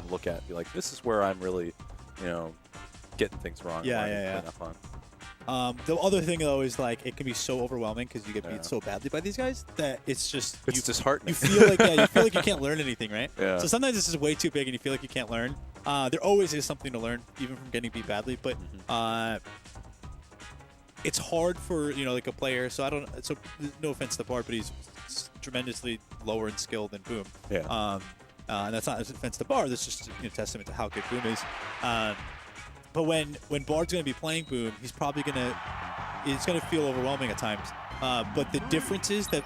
look at and be like, this is where I'm really, you know, getting things wrong. Yeah. The other thing, though, is like it can be so overwhelming because you get beat so badly by these guys that it's just disheartening. You feel like you feel like you can't learn anything, right? Yeah. So sometimes this is way too big and you feel like you can't learn. There always is something to learn, even from getting beat badly. But it's hard for like a player. So So no offense to Bard, but he's tremendously lower in skill than Boom. Yeah. And that's not an offense to Bard. That's just a testament to how good Boom is. But when Bard's going to be playing Boom, he's probably it's going to feel overwhelming at times. But the differences that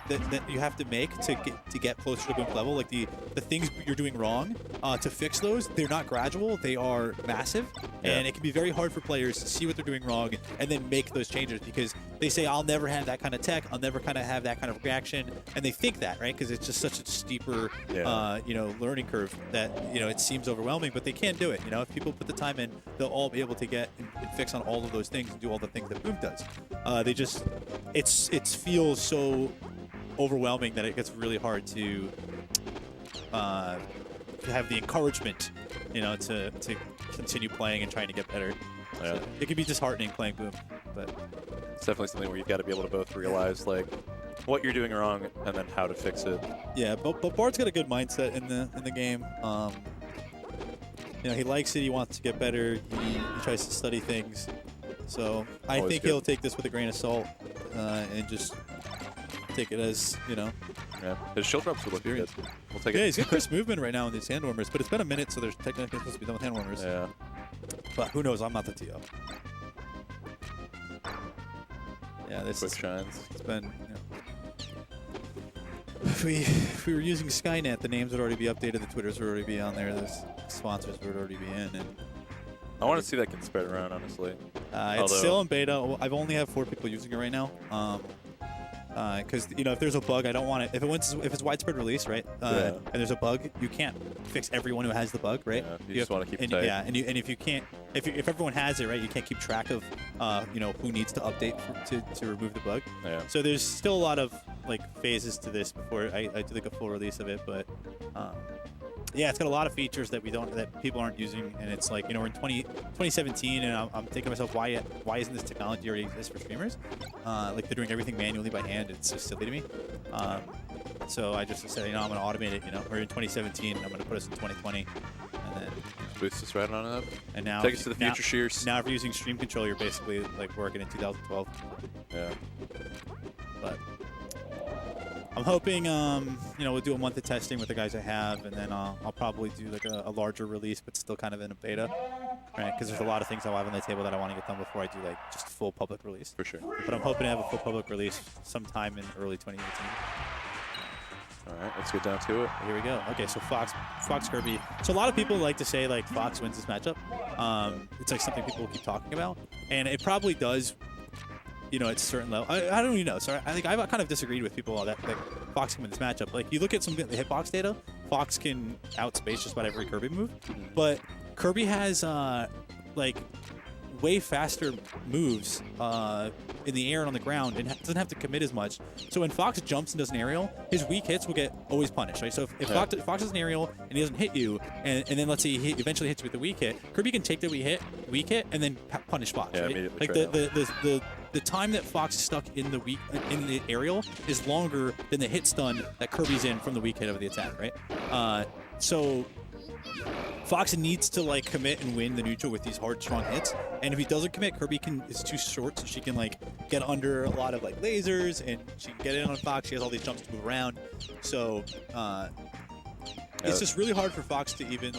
you have to make to get closer to Boom's level, like the things you're doing wrong, to fix those, they're not gradual, they are massive. Yeah. And it can be very hard for players to see what they're doing wrong and then make those changes because they say, I'll never have that kind of tech, I'll never kind of have that kind of reaction. And they think that, right? Because it's just such a steeper, learning curve that, it seems overwhelming, but they can't do it. If people put the time in, they'll all be able to get and fix on all of those things and do all the things that Boom does. It feels so overwhelming that it gets really hard to have the encouragement, to continue playing and trying to get better. Yeah. So it can be disheartening playing Boom, but it's definitely something where you've got to be able to both realize like what you're doing wrong and then how to fix it. Yeah, but Bard's got a good mindset in the game. He likes it. He wants to get better. He tries to study things. So I think he'll take this with a grain of salt and just take it as, Yeah, his shield drops would look good. We'll take it. Yeah, he's got crisp movement right now in these hand warmers, but it's been a minute, so there's technically supposed to be done with hand warmers. Yeah. But who knows? I'm not the TO. Yeah, this Quick shines. It's been, If we were using Skynet, the names would already be updated, the Twitters would already be on there, the sponsors would already be in, and I want to see that get spread around, honestly. It's still in beta. I've only have 4 people using it right now. Because if there's a bug, I don't want it. If it's widespread release, right? And there's a bug, you can't fix everyone who has the bug, right? Yeah, you just want to keep it tight. Yeah, and if you can't, if everyone has it, right, you can't keep track of who needs to update to remove the bug. Yeah. So there's still a lot of phases to this before I do a full release of it, but. Yeah, it's got a lot of features that people aren't using, and it's like we're in 2017, and I'm thinking to myself, why isn't this technology already exist for streamers? They're doing everything manually by hand. It's just silly to me. So I just said, I'm going to automate it. We're in 2017. I'm going to put us in 2020, and then boost us right on up. And now take us to the future, Shears. Now if you're using Stream Control, you're basically working in 2012. Yeah. But I'm hoping, we'll do a month of testing with the guys I have, and then I'll probably do a larger release, but still kind of in a beta, right? Because there's a lot of things I'll have on the table that I want to get done before I do just a full public release. For sure. But I'm hoping to have a full public release sometime in early 2018. All right, let's get down to it. Here we go. Okay, so Fox Kirby. So a lot of people like to say Fox wins this matchup. It's something people keep talking about, and it probably does. At a certain level. I don't even know. So I think I've kind of disagreed with people that Fox can win this matchup. You look at some of the hitbox data, Fox can outspace just about every Kirby move. But Kirby has, way faster moves in the air and on the ground and doesn't have to commit as much. So when Fox jumps and does an aerial, his weak hits will get always punished, right? So if Fox does an aerial and he doesn't hit you, and then let's say he eventually hits you with the weak hit, Kirby can take the weak hit, and then punish Fox, right? The time that Fox is stuck in the aerial is longer than the hit stun that Kirby's in from the weak hit of the attack, right? So Fox needs to commit and win the neutral with these hard, strong hits, and if he doesn't commit, Kirby is too short, so she can get under a lot of lasers, and she can get in on Fox. She has all these jumps to move around, so it's just really hard for Fox to even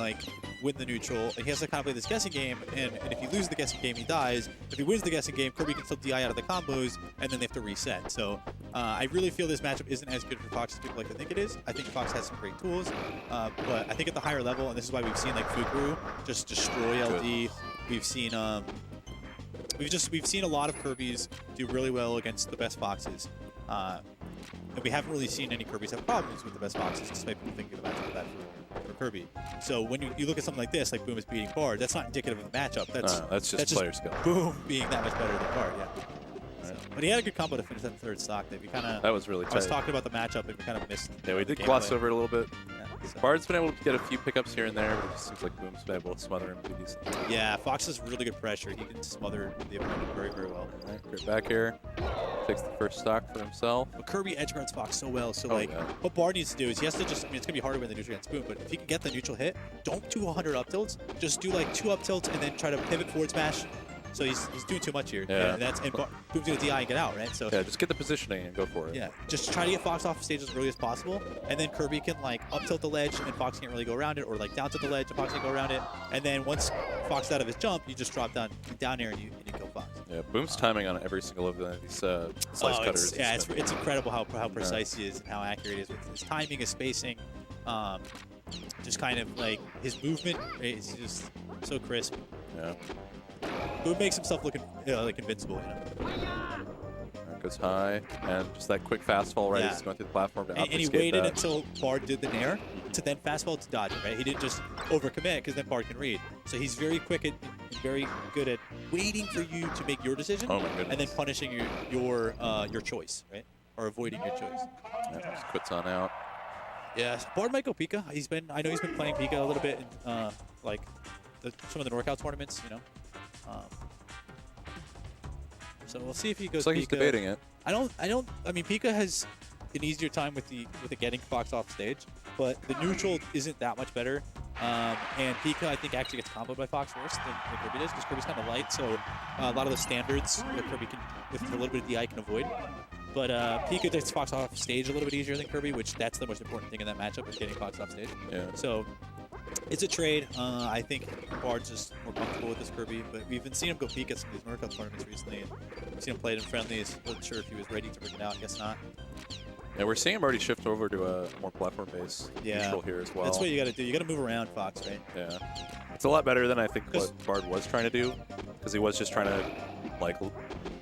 win the neutral. And he has to kind of play this guessing game, and if he loses the guessing game, he dies. If he wins the guessing game, Kirby can still DI out of the combos, and then they have to reset. So I really feel this matchup isn't as good for Fox as people like to think it is. I think Fox has some great tools, but I think at the higher level, and this is why we've seen Fukuru just destroy LD. We've seen we've seen a lot of Kirbys do really well against the best Foxes. And we haven't really seen any Kirbys have problems with the best Foxes, despite people thinking the matchup is bad for Kirby. So when you look at something like this, Boom is beating Bard, that's not indicative of the matchup. That's just player skill. Boom being that much better than Bard, yeah. So, but he had a good combo to finish that third stock. That was really tight. I was talking about the matchup, and we kind of missed. Yeah, we did gloss over it a little bit. Yeah. Bard's been able to get a few pickups here and there, but it just seems like Boom's been able to smother him pretty decently. Yeah, Fox has really good pressure. He can smother the opponent very, very well. All right, great back here. Takes the first stock for himself. But Kirby edge guards Fox so well, so Yeah. what Bard needs to do is he has to just, I mean, it's going to be harder when the neutral against Boom, but if he can get the neutral hit, don't do 100 up tilts. Just do like 2 up tilts and then try to pivot forward smash. So he's doing too much here. Yeah. And Boom's going to DI and get out, right? So Yeah, just get the positioning and go for it. yeah, just try to get Fox off the stage as early as possible, and then Kirby can like up tilt the ledge and Fox can't really go around it, or like down tilt the ledge and Fox can't go around it. And then once Fox is out of his jump, you just drop down air and you kill Fox. Yeah, Boom's timing on every single of these slice cutters. It's incredible how precise he is and how accurate he is with his timing, his spacing, just kind of like his movement is just so crisp. Yeah. Boom makes himself look like invincible, you know. That goes high, and just that quick fast fall, right? Yeah. He's going through the platform to And he obfuscate waited that. until Bard did the nair to then fast fall to dodge it, right? He didn't just overcommit because then Bard can read. So he's very quick and very good at waiting for you to make your decision, Oh my goodness. and then punishing your choice, right? Or avoiding your choice. Yeah, just quits on out. Yeah, Bard might go Pika. I know he's been playing Pika a little bit in like some of the NorCal tournaments, you know. So we'll see if he goes. Looks like Pika. he's debating it. I mean, Pika has an easier time with the getting Fox off stage, but the neutral isn't that much better. And Pika, I think, actually gets comboed by Fox worse than Kirby does, because Kirby's kind of light, so a lot of the standards that Kirby can, with a little bit of DI, can avoid. But Pika gets Fox off stage a little bit easier than Kirby, which that's the most important thing in that matchup, is getting Fox off stage. Yeah. So it's a trade. I think Bard's just more comfortable with this Kirby, but we've been seeing him go Pika at some of these NorCal tournaments recently, and we've seen him play it in friendlies. Wasn't sure if he was ready to bring it out. I guess not. Yeah, we're seeing him already shift over to a more platform-based neutral here as well. That's what you got to do. You got to move around Fox, right? Yeah. It's a lot better than I think what Bard was trying to do, because he was just trying to, like,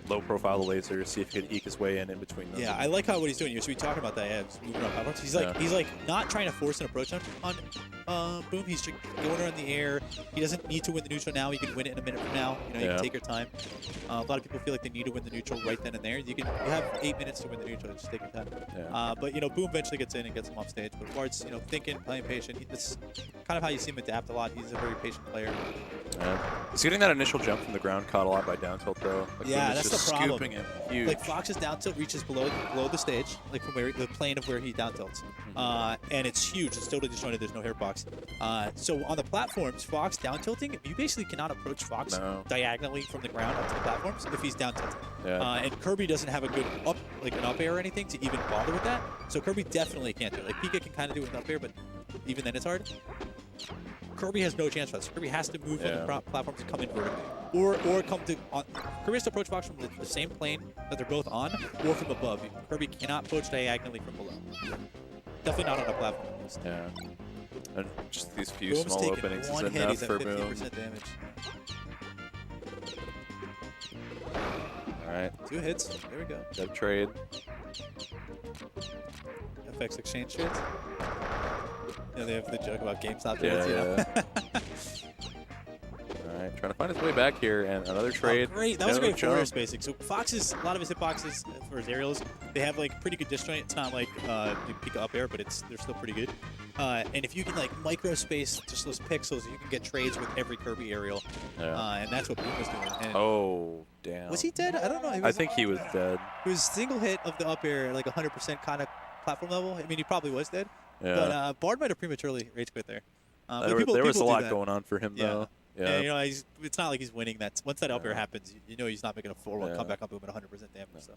low-profile the laser, see if he could eke his way in between them. Yeah, I like what he's doing. You should be talking about that. Yeah, he's moving around platforms. He's like not trying to force an approach on Boom. He's just going around the air. He doesn't need to win the neutral now. He can win it in a minute from now. You know, you can take your time. A lot of people feel like they need to win the neutral right then and there. You have 8 minutes to win the neutral. Just take your time. Yeah. But you know, Boom eventually gets in and gets him off stage. But Bard's, you know, thinking, playing patient. That's kind of how you see him adapt a lot. He's a very patient player. He's getting that initial jump from the ground caught a lot by down tilt though. Like, Yeah, just that's the problem. Scooping it huge. Like Fox's down tilt reaches below the stage, like from where the plane of where he down tilts, and it's huge. It's totally disjointed. There's no hitbox. So on the platforms, Fox down tilting, you basically cannot approach Fox diagonally from the ground onto the platforms if he's down tilting. Yeah. And Kirby doesn't have a good an up air or anything to even bother with that. So Kirby definitely can't do it. Like Pika can kind of do it with up air, but even then it's hard. Kirby has no chance for that. So Kirby has to move from the platforms and come in vertically. Or come to... Kirby has to approach Fox from the same plane that they're both on, or from above. Kirby cannot approach diagonally from below. Definitely not on a platform. Yeah. And just these few Boom's small taking openings is one hit, enough he's at for 50% Boom. damage. Alright. 2 hits. There we go. Dead trade. FX exchange trades. You know, they have the joke about GameStop trades, you know? Alright, trying to find his way back here, and another trade. Oh, great. That was a great forward jump. spacing. So Fox's, a lot of his hitboxes for his aerials, they have like pretty good disjoint. It's not like Pika up air, but they're still pretty good. And if you can like micro space just those pixels, you can get trades with every Kirby aerial. And that's what Boom was doing. And oh, damn. was he dead? I don't know. I think he was dead. It was single hit of the up air, like 100% kind of platform level. I mean, he probably was dead. Yeah. But Bard might have prematurely rage quit there. There was a lot that. going on for him, though. Yeah. And, you know, it's not like he's winning that. Once that up air happens, you know he's not making a 4-1 comeback on Boom at 100% damage. So